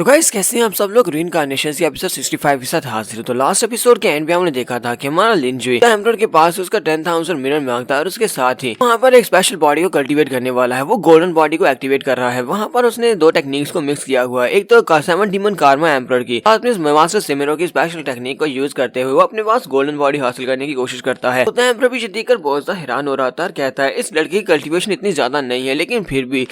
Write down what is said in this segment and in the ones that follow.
तो गाइस कैसे हैं आप सब लोग। रीइंकार्नेशन के एपिसोड 65 के साथ हाजिर हो। तो लास्ट एपिसोड के एंड में हमने देखा था कि हमारा लिंजुई एम्परर के पास उसका 10,000 मिरर मांगता है और उसके साथ ही वहाँ पर एक स्पेशल बॉडी को कल्टीवेट करने वाला है। वो गोल्डन बॉडी को एक्टिवेट कर रहा है। वहाँ पर उसने दो टेक्निक्स को मिक्स किया हुआ है। एक तो 7 डीमन कार्मा एम्परर की साथ में मास्टर सिमेरो की स्पेशल टेक्निक को यूज करते हुए वो अपने पास गोल्डन बॉडी हासिल करने की कोशिश करता है। तो एम्परर भी देखकर बहुत ज्यादा हैरान हो रहा था और कहता है इस लड़के की कल्टीवेशन इतनी ज्यादा नहीं है, लेकिन फिर भी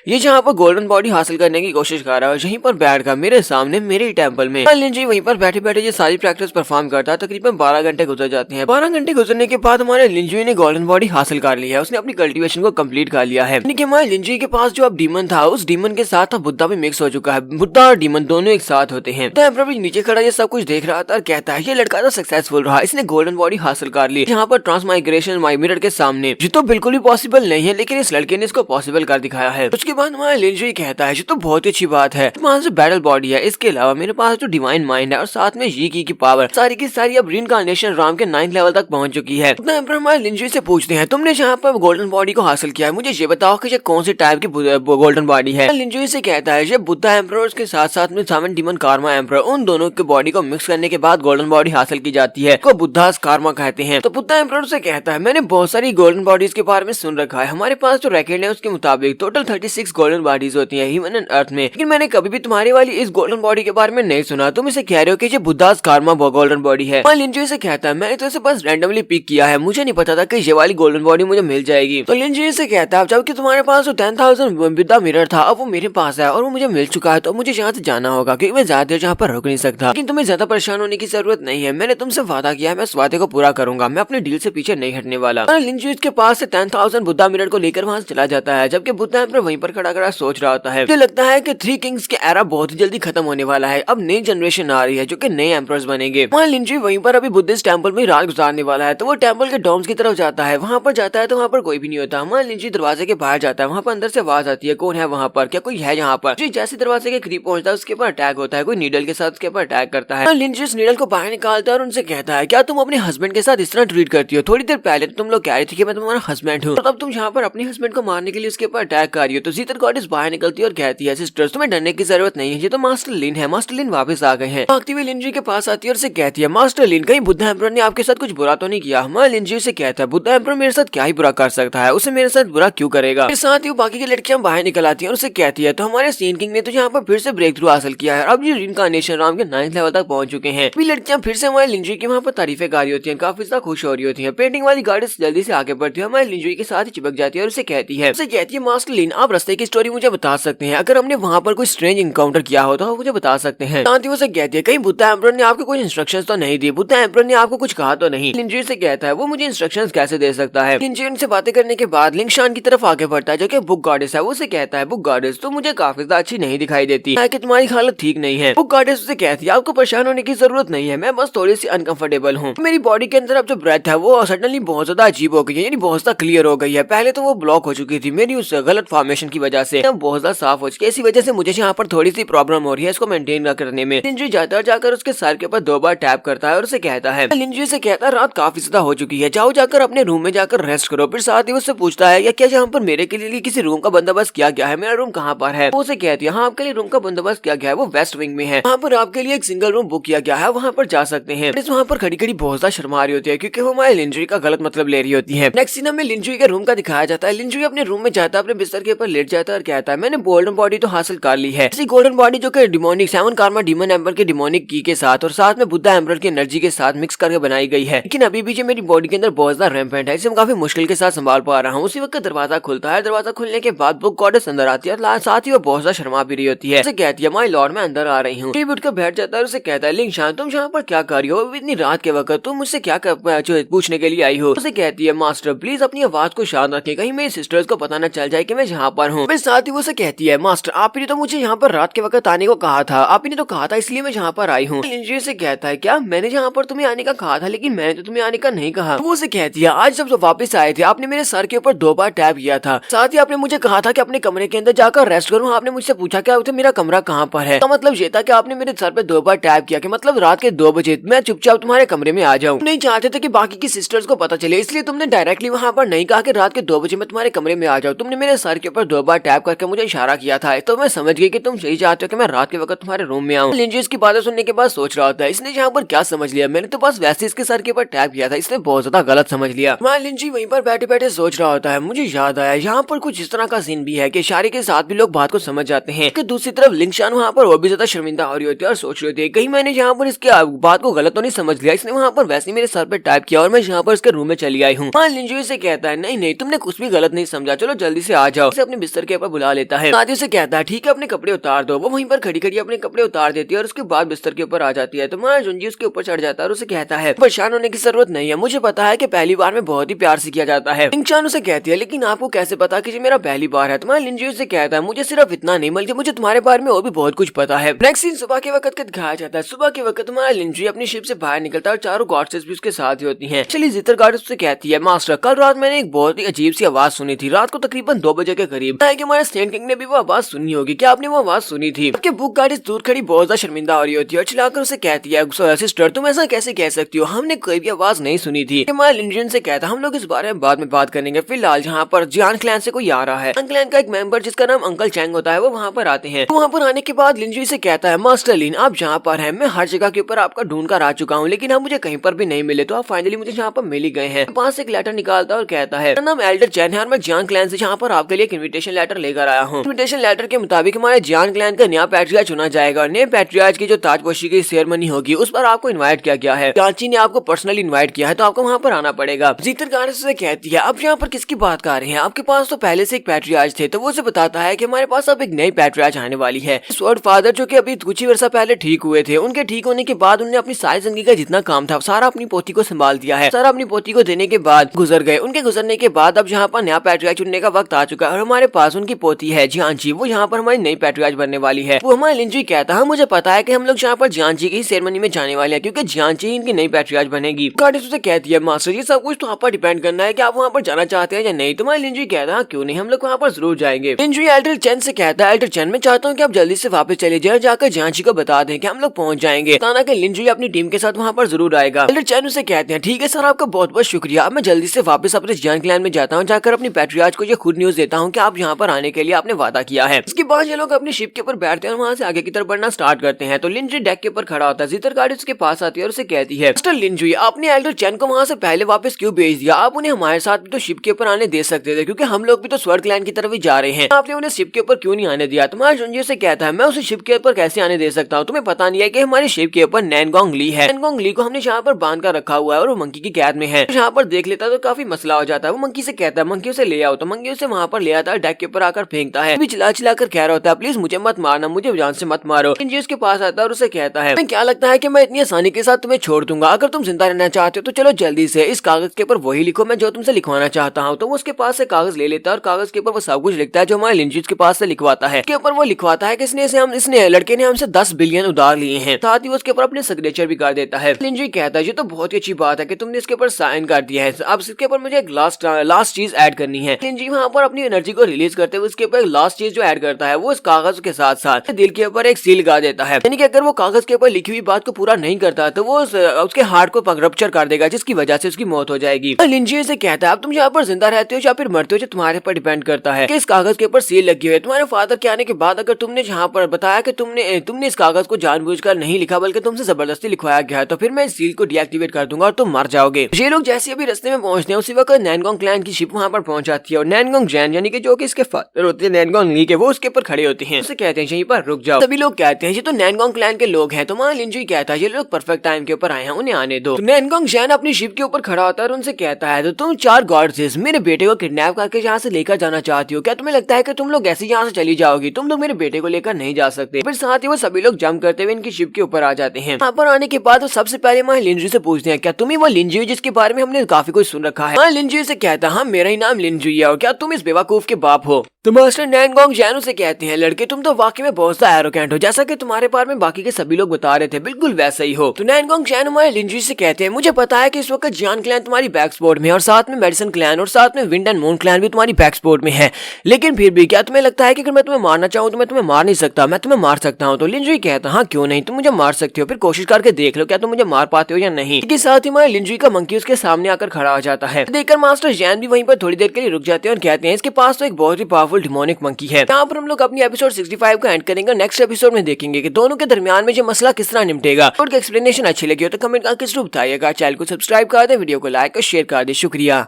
ये जहाँ पर गोल्डन बॉडी हासिल करने की कोशिश कर रहा है यहीं पर बैठकर मेरे सामने मेरे टेंपल में लिंजुई वहीं पर बैठे बैठे ये सारी प्रैक्टिस परफॉर्म करता है। तकरीबन 12 घंटे गुजर जाते हैं। 12 घंटे गुजरने के बाद हमारे लिंजुई ने गोल्डन बॉडी हासिल कर लिया है। उसने अपनी कल्टीवेशन को कंप्लीट कर लिया है। हमारे लिंजुई के पास जो अब डीमन था उस डीमन के साथ अब बुद्धा भी मिक्स हो चुका है। बुद्धा और डीमन दोनों एक साथ होते हैं। तो एम्परर भी नीचे खड़ा ये सब कुछ देख रहा था और कहता है ये लड़का तो सक्सेसफुल रहा, इसने गोल्डन बॉडी हासिल कर ली यहाँ पर ट्रांसमाइग्रेशन मिरर के सामने। ये तो बिल्कुल भी पॉसिबल नहीं है, लेकिन इस लड़के ने इसको पॉसिबल कर दिखाया है। उसके बाद हमारे लिंजुई कहता है ये तो बहुत ही अच्छी बात है, तुम्हारे जो बैटल बॉडी है इसके अलावा मेरे पास जो डिवाइन माइंड है और साथ में यी की पावर सारी की सारी अब रीइंकार्नेशन राम के 9th लेवल तक पहुंच चुकी है। तो एम्परर हमारे लिंजुई से पूछते हैं तुमने जहाँ पर गोल्डन बॉडी को हासिल किया है मुझे ये बताओ कि ये कौन से टाइप की गोल्डन बॉडी है। लिंजुई से कहता है ये बुद्धा एम्परर के साथ साथ में 7 डीमन कार्मा एम्परर उन दोनों के बॉडी को मिक्स करने के बाद गोल्डन बॉडी हासिल की जाती है, को बुद्धा कार्मा कहते हैं। तो बुद्धा एम्परर से कहता है मैंने बहुत सारी गोल्डन बॉडीज के बारे में सुन रखा है। हमारे पास जो रिकॉर्ड है उसके मुताबिक टोटल 36 गोल्डन बॉडीज होती है ह्यूमन एंड अर्थ में, लेकिन मैंने कभी भी तुम्हारी वाली इस गोल्डन बॉडी के बारे में नहीं सुना। तुम इसे कह रहे हो कि ये बुद्धास कार्मा गोल्डन बॉडी है। लिंजुई से कहता है मैंने तो इसे बस रैंडमली पिक किया है, मुझे नहीं पता था कि ये वाली गोल्डन बॉडी मुझे मिल जाएगी। तो लिंजुई से कहता है जबकि तुम्हारे पास जो 10,000 बुद्धा मिरर था अब वो मेरे पास है और वो मुझे मिल चुका है, तो मुझे यहाँ से जाना होगा क्योंकि मैं ज्यादा देर यहाँ पर रुक नहीं सकता। लेकिन तुम्हें ज्यादा परेशान होने की जरूरत नहीं है, मैंने तुमसे वादा किया है, मैं इस वादे को पूरा करूंगा, मैं अपने डील से पीछे नहीं हटने वाला। लिंजुई के पास से 10,000 बुद्धा मिरर को लेकर वहाँ से चला जाता है, जबकि बुद्धा एम्परर वहीं पर खड़ा खड़ा सोच रहा होता है। मुझे लगता है कि 3 किंग्स के एरा बहुत ही जल्दी खत्म होने वाला है, अब नई जनरेशन आ रही है जो कि नए एम्परर्स बनेंगे। लिंजुई वहीं पर अभी बुद्धिस्ट टेंपल में रात गुजारने वाला है, तो वो टेंपल के डोम्स की तरफ जाता है। वहाँ पर जाता है तो वहाँ पर कोई भी नहीं होता। लिंजुई दरवाजे के बाहर जाता है, वहाँ पर अंदर से आवाज आती है कौन है वहाँ पर, क्या कोई है यहाँ पर। जैसे दरवाजे के करीब पहुंचता है उसके ऊपर अटैक होता है, कोई नीडल के साथ उसके ऊपर अटैक करता है। लिंजुई उस नीडल को बाहर निकालता है और उनसे कहता है क्या तुम अपने हस्बैंड के साथ इस तरह ट्रीट करती हो? थोड़ी देर पहले तो तुम लोग कह रही थी कि मैं तुम्हारा हस्बैंड हूँ, तब तुम यहाँ पर अपने हस्बैंड को मारने के लिए उसके ऊपर अटैक कर रही हो। तो जीतर गॉडेस बाहर निकलती है और कहती है सिस्टर्स तुम्हें डरने की जरूरत नहीं है, ये तो मास्टर लिन है, मास्टर लिन वापस आ गए हैं। भागती हुई लिंजुई के पास आती है और से कहती है मास्टर लिन कहीं बुद्धा एम्परर ने आपके साथ कुछ बुरा तो नहीं किया? हमारा लिंजुई से कहता है बुद्धा एम्परर मेरे साथ क्या ही बुरा कर सकता है, उसे मेरे साथ बुरा क्यों करेगा। साथ ही बाकी की लड़कियां बाहर निकल आती है और उसे कहती है तो हमारे सीन किंग ने तो यहाँ पर फिर से ब्रेक थ्रू हासिल किया है, अब ये रीइंकार्नेशन राम के 9th लेवल तक पहुंच चुके हैं। लड़कियां फिर से हमारे लिंजुई की वहाँ पर तारीफें कर रही होती है, काफी ज्यादा खुश हो रही होती है। पेंटिंग वाली गाड़ी जल्दी से आगे बढ़ती है, हमारे लिंजुई के साथ ही चिपक जाती है और उसे कहती है मास्टर लिन आप रास्ते की स्टोरी मुझे बता सकते हैं, अगर हमने वहाँ पर कोई स्ट्रेंज इनकाउंटर किया हो तो मुझे बता सकते हैं। शांति उसे कहती है कहीं बुद्धा एम्परर ने आपको कोई इंस्ट्रक्शंस तो नहीं दी, बुद्धा एम्परर ने आपको कुछ कहा तो नहीं? लिंजुई से कहता है वो मुझे इंस्ट्रक्शंस कैसे दे सकता है। लिंजुई उनसे बातें करने के बाद लिंगशान की तरफ आगे बढ़ता है जो कि बुक गॉडेस है। वो उसे कहता है बुक गॉडेस तो मुझे काफी ज्यादा अच्छी नहीं दिखाई देती है कि तुम्हारी हालत ठीक नहीं है। बुक गॉडेस उसे कहती है आपको परेशान होने की जरूरत नहीं है, मैं बस थोड़ी सी अनकंफर्टेबल हूँ। मेरी बॉडी के अंदर अब जो ब्रेथ है वो सडनली बहुत ज्यादा अजीब हो गई है, यानी बहुत ज्यादा क्लियर हो गई है। पहले तो वो ब्लॉक हो चुकी थी मेरी उस गलत फॉर्मेशन की वजह से, बहुत ज्यादा साफ हो चुकी है, इसी वजह से मुझे यहाँ पर थोड़ी सी प्रॉब्लम हो रही है इसको मेंटेन करने में। लिंजुई जाता जाकर उसके सर के ऊपर 2 बार टैप करता है और उसे कहता है लिंजुई से कहता है रात काफी ज्यादा हो चुकी है, जाओ जाकर अपने रूम में जाकर रेस्ट करो। फिर साथ ही उससे पूछता है क्या यहाँ पर मेरे के लिए किसी रूम का बंदोबस्त किया गया है, मेरा रूम कहाँ पर है? वो उसे कहती है हाँ आपके लिए रूम का बंदोबस्त किया गया है, वो वेस्ट विंग में है, वहाँ पर आपके लिए एक सिंगल रूम बुक किया गया है, वहाँ पर जा सकते हैं। वहाँ पर खड़ी खड़ी बहुत ज्यादा शर्मा रही होती है क्योंकि वो हमारे लिंजुई का गलत मतलब ले रही होती है। नेक्स्ट सीन में लिंजुई के रूम का दिखाया जाता है। लिंजुई अपने रूम में जाता है, अपने बिस्तर के ऊपर लेट जाता है और कहता है मैंने गोल्डन बॉडी तो हासिल कर ली है, इसी गोल्डन बॉडी जो कि डिमोनिक 7 कार्मा डीमन एम्पर के डिमोनिक की के साथ और साथ में बुद्धा एम्परर की एनर्जी के साथ मिक्स करके बनाई गई है, लेकिन अभी भी जो मेरी बॉडी के अंदर बहुत ज्यादा रैम्पेंट है, इसे मैं काफी मुश्किल के साथ संभाल पा रहा हूँ। उसी वक्त दरवाजा खुलता है, दरवाजा खुलने के बाद बुक गॉडेस अंदर आती है, साथ ही वो बहुत ज्यादा शर्मा भी रही होती है। उसे कहती है माय लॉर्ड मैं अंदर आ रही हूँ। उठकर बैठ जाता है और उसे कहता है लिंगशान तुम यहाँ पर क्या कर रही हो इतनी रात के वक्त, तुम मुझसे क्या पूछने के लिए आई हो? उसे कहती है मास्टर प्लीज अपनी आवाज को शांत रखें, कहीं मेरी सिस्टर्स को पता न चल जाए कि मैं यहाँ पर हूँ। फिर साथ ही वो कहती है मास्टर आपने तो मुझे यहाँ पर रात के वक्त आने को कहा था, आपने तो कहा था इसलिए मैं यहाँ पर आई हूँ। लिंजुई से कहता है क्या मैंने यहाँ पर तुम्हें आने का कहा था, लेकिन मैंने तो तुम्हें आने का नहीं कहा। वो उसे कहती है आज जब वापस आए थे आपने मेरे सर के ऊपर 2 बार टैप किया था, साथ ही आपने मुझे कहा था कि अपने कमरे के अंदर जाकर रेस्ट करूँ। आपने मुझसे पूछा क्या मेरा कमरा कहाँ पर है, तो मतलब ये था कि आपने मेरे सर पे 2 बार टैप किया कि मतलब रात के 2 बजे मैं चुपचाप तुम्हारे कमरे में आ जाऊँ। नहीं चाहते थे कि बाकी की सिस्टर्स को पता चले, इसलिए तुमने डायरेक्टली वहाँ पर नहीं कहा कि रात के 2 बजे मैं तुम्हारे कमरे में आ जाऊँ। तुमने मेरे सर के ऊपर 2 बार टैप करके मुझे इशारा किया था, तो मैं समझ गई कि तुम यही चाहते हो कि मैं रात के वक्त तुम्हारे रूम में आऊं। लिंजी इसकी बातें सुनने के बाद सोच रहा था इसने यहाँ पर क्या समझ लिया, मैंने तो बस वैसे इसके सर के ऊपर टैप किया था, इसने बहुत ज्यादा गलत समझ लिया। मैं लिंजी वहीं पर बैठे बैठे सोच रहा होता है, मुझे याद आया यहाँ पर कुछ इस तरह का सीन भी है कि इशारे के साथ भी लोग बात को समझ जाते हैं। कि दूसरी तरफ लिंगशान वहाँ पर वो भी ज्यादा शर्मिंदा हो रही होती है और सोच रही थी कहीं मैंने यहाँ पर इसके बात को गलत तो नहीं समझ लिया, इसने वहाँ पर वैसे मेरे सर पे टाइप किया और मैं यहाँ पर इसके रूम में चली आई हूँ। हाँ, लिंजू से कहता है नहीं नहीं तुमने कुछ भी गलत नहीं समझा, चलो जल्दी से आ जाओ। इसे अपने बिस्तर के ऊपर बुला लेता है। आदि से कहता है ठीक है अपने कपड़े उतार दो। वो वहीं पर खड़ी खड़ी अपने कपड़े उतार देती है और उसके बाद बिस्तर के ऊपर आ जाती है। तो मां जुंजी उसके ऊपर चढ़ जाता है और उसे कहता है परेशान होने की जरूरत नहीं है, मुझे पता है कि पहली बार में बहुत ही प्यार से किया जाता है। लिंगशान उसे कहती है लेकिन आपको कैसे पता कि ये मेरा पहली बार है। तुम्हारा लिंजू से कहता है मुझे सिर्फ इतना नहीं बल्कि मुझे तुम्हारे बारे में और भी बहुत कुछ पता है। नेक्स्ट सीन सुबह के वक्त दिखाया जाता है। सुबह के वक्त तुम्हारा लिंजू अपनी शिप से बाहर निकलता है और चारों गॉड्सेस भी उसके साथ ही होती हैं। चलिए जितर गॉडेस उससे कहती है मास्टर कल रात मैंने एक बहुत ही अजीब सी आवाज सुनी थी, रात को तकरीबन 2 बजे के करीब। कि हमारे स्टैंड किंग ने भी वो आवाज सुनी होगी, क्या आपने वो आवाज सुनी थी? आपके बुक गार्डियंस दूर खड़ी बहुत ज्यादा शर्मिंदा हो रही होती है और चिल्लाकर उसे कहती है सिस्टर तुम ऐसा कैसे कह सकती हो, हमने कोई भी आवाज नहीं सुनी थी। हमारा लिंजन से कहता हम लोग इस बारे में बाद में बात करेंगे, फिलहाल जहाँ पर जियान क्लैन से कोई आ रहा है। क्लैन का एक मेंबर जिसका नाम अंकल चैंग होता है वो वहाँ पर आते हैं। वहाँ पर आने के बाद लिंजू से कहता है मास्टर लिन आप जहाँ पर हैं मैं हर जगह के ऊपर आपका ढूंढ कर आ चुका हूँ लेकिन आप मुझे कहीं पर भी नहीं मिले, तो आप फाइनली मुझे यहाँ पर मिल ही गए हैं। पास एक लेटर निकालता है और कहता है नाम एल्डर चैन है और मैं जियान क्लैन से यहाँ पर आपके लिए एक इन्विटेशन लेटर लेकर आया हूँ। इन्विटेशन लेटर के मुताबिक हमारे जियान क्लैन का नया पैट्रियार्च चुना जाएगा और नए पैट्रियार्च की जो ताजपोशी की सेरेमनी होगी उस पर आपको इनवाइट किया गया है। चाची ने आपको पर्सनली इनवाइट किया है तो आपको वहाँ पर आना पड़ेगा। जीतर गार्डेस से कहती है आप यहाँ पर किसकी बात कर रहे हैं, आपके पास तो पहले से एक पैट्रियार्च थे। तो वो उसे बताता है कि हमारे पास अब एक नई पैट्रियार्च आने वाली है। स्वॉर्ड फादर जो कि अभी कुछ ही वर्षा पहले ठीक हुए थे, उनके ठीक होने के बाद उन्होंने अपनी सारी जिंदगी का जितना काम था सारा अपनी पोती को संभाल दिया है। सारा अपनी पोती को देने के बाद गुजर गए। उनके गुजरने के बाद अब यहाँ पर नया पैट्रियार्च चुनने का वक्त आ चुका है और हमारे पास उनकी पोती है जियांची, वो यहाँ पर हमारी नई पैट्रियार्च बनने वाली है। वो हमारे लिंजी कहता है मुझे पता है कि हम लोग यहाँ पर जियांची की सेरेमनी में जाने वाले हैं क्योंकि जियांची इनकी नई पैट्रियार्च बनेगी। गार्डियंस उसे कहती है मास्टर ये सब कुछ तो आप पर डिपेंड करना है कि आप वहाँ पर जाना चाहते हैं या नहीं। तुम्हारे लिंजी कहता है क्यों नहीं, हम लोग वहाँ पर जरूर जाएंगे। लिंजी एल्डर चैन से कहता है एल्डर चैन मैं चाहता हूँ कि आप जल्दी से वापस चले जाए, जाकर जियांची को बता दें कि हम लोग पहुंच जाएंगे। ताना के लिंजी अपनी टीम के साथ वहाँ पर जरूर आएगा। एल्डर चैन उसे कहते हैं ठीक है सर आपका बहुत बहुत शुक्रिया, अब मैं जल्दी से वापस अपने जियान क्लैन में जाता हूँ, जाकर अपनी पैट्रियार्च को ये खुद न्यूज देता हूँ कि आप यहाँ पर आने के लिए आपने वादा किया है। इसके बाद ये लोग अपनी शिप के ऊपर बैठते हैं और वहाँ से आगे की तरफ बढ़ना स्टार्ट करते हैं। तो लिंजी डेक के ऊपर खड़ा होता है। जीतर गार्डियंस के पास आती है और उसे कहती है मिस्टर लिंजी आपने एल्डर चैन को वहाँ से पहले वापस क्यों भेज दिया, आप उन्हें हमारे साथ भी तो शिप के ऊपर आने दे सकते थे क्योंकि हम लोग भी तो स्वर्ग क्लैन की तरफ ही जा रहे हैं, आपने उन्हें शिप के ऊपर क्यों नहीं आने दिया। तुम्हारा जुंजी से कहता है मैं उसे शिप के ऊपर कैसे आने दे सकता हूँ, तुम्हें पता नहीं है कि हमारी शिप के ऊपर नैनगोंग ली है। नैनगोंग ली को हमने यहाँ पर बांध कर रखा हुआ है और वो मंकी की कैद में है। यहाँ पर देख लेता है तो काफी मसला हो जाता है। वो मंकी से कहता है मंकी उसे ले आओ, तो मंकी उसे वहाँ पर ले आता है, डेक के ऊपर आकर फेंकता है। चिल्ला चिल्ला कर कह रहा होता है प्लीज मुझे मत मारना, मुझे जान से मत मारो। लिंजी उसके पास आता है और उसे कहता है क्या लगता है कि मैं इतनी आसानी के साथ तुम्हें छोड़ दूंगा, अगर तुम जिंदा रहना चाहते हो तो चलो जल्दी से इस कागज के ऊपर वही लिखो मैं जो तुमसे लिखवाना चाहता हूँ। तो वो उसके पास से कागज ले लेता है और कागज के ऊपर वो सब कुछ लिखता है जो हमारे लिंजी के पास से लिखवाता है। इसके ऊपर वो लिखवाता है कि इसने लड़के ने हमसे 10 बिलियन उधार लिए हैं, साथ ही उसके ऊपर अपने सिग्नेचर भी कर देता है। लिंजी कहता है ये तो बहुत ही अच्छी बात है कि तुमने इसके ऊपर साइन कर दिया है, अब इसके ऊपर मुझे एक लास्ट चीज ऐड करनी है। लिंजी वहाँ पर अपनी एनर्जी को रिलीज करते हुए उसके ऊपर एक लास्ट चीज जो ऐड करता है वो इस कागज के साथ साथ दिल के ऊपर एक सील लगा देता है, यानी कि अगर वो कागज के ऊपर लिखी हुई बात को पूरा नहीं करता तो वो उसके हार्ट को रप्चर कर देगा जिसकी वजह से उसकी मौत हो जाएगी। लिंजी से कहता है अब तुम यहाँ पर जिंदा रहते हो या फिर मरते हो जो तुम्हारे पर डिपेंड करता है कि इस कागज के ऊपर सील लगी हुई है। तुम्हारे फादर के आने के बाद अगर तुमने यहाँ पर बताया कि तुमने इस कागज को जानबूझकर नहीं लिखा बल्कि तुमसे जबरदस्ती लिखवाया गया है तो फिर मैं इस सील को डीएक्टिवेट कर दूंगा और तुम मर जाओगे। ये लोग जैसे अभी रास्ते में पहुंचते हैं उसी वक्त नैनगोंग क्लैन की शिप वहाँ पर पहुंच जाती है और नैनगोंग जैन यानी कि जो कि इसके फादर होते हैं नैनगोंग ली के, वो उसके ऊपर खड़े होते हैं। उसे कहते हैं यहीं पर रुक जाओ। सभी लोग कहते हैं ये तो नैनगोंग क्लैन के लोग हैं। तो वहाँ लिंजी कहता है ये लोग परफेक्ट टाइम के ऊपर आए हैं, उन्हें आने दो। तो नैनगोंग जैन अपनी शिप के ऊपर खड़ा होता है और उनसे कहता है तो तुम 4 गॉड्सेस मेरे बेटे को किडनैप करके यहाँ से लेकर जाना चाहती हो, क्या तुम्हें लगता है कि तुम लोग ऐसे यहाँ से चली जाओगी, तुम लोग मेरे बेटे को लेकर नहीं जा सकते। फिर साथ ही वो सभी लोग जंप करते हुए इनकी शिप के ऊपर आ जाते हैं। यहाँ पर आने के बाद वो सबसे पहले वहाँ लिंजी से पूछते हैं क्या तुम ही वो लिंजी हो जिसके बारे में हमने काफी कुछ सुन रखा है। लिंजी से कहता है हाँ मेरा ही नाम लिंजी है और क्या तुम इस बेवकूफ के बाप हो। तो मास्टर नैनगोंग जैन से कहते हैं लड़के तुम तो वाकई में बहुत सा एरोगेंट हो, जैसा कि तुम्हारे बारे में बाकी के सभी लोग बता रहे थे बिल्कुल वैसा ही हो। तो नैनगोंग जैन हमारे लिंजी से कहते हैं मुझे पता है कि इस वक्त जियान क्लैन तुम्हारी बैक स्पोर्ट में और साथ में मेडिसन क्लैन और साथ में विंड एंड मून क्लैन भी तुम्हारी बैक स्पोर्ट में है, लेकिन फिर भी क्या तुम्हें लगता है कि अगर मैं तुम्हें मारना चाहूँ तो मैं तुम्हें मार नहीं सकता, मैं तुम्हें मार सकता हूँ। तो लिंजी कहता हाँ क्यों नहीं, तुम मुझे मार सकते हो, फिर कोशिश करके देख लो क्या तुम मुझे मार पाते हो या नहीं। इसके साथ ही हमारे लिंजी का मंकी उसके सामने आकर खड़ा हो जाता है। देखकर मास्टर जैन भी वहीं पर थोड़ी देर के लिए रुक जाते हैं और कहते हैं इसके पास तो एक बहुत ही पावरफुल डिमोनिक मंकी है। यहाँ पर हम लोग अपनी एपिसोड 65 का एंड करेंगे। नेक्स्ट एपिसोड में देखेंगे कि दोनों के दरमियान में जो मसला किस तरह निपटेगा। एक्सप्लेनेशन अच्छी लगी हो तो कमेंट करके जरूर बताइएगा। चैनल को सब्सक्राइब कर दे, वीडियो को लाइक और शेयर कर दे। शुक्रिया।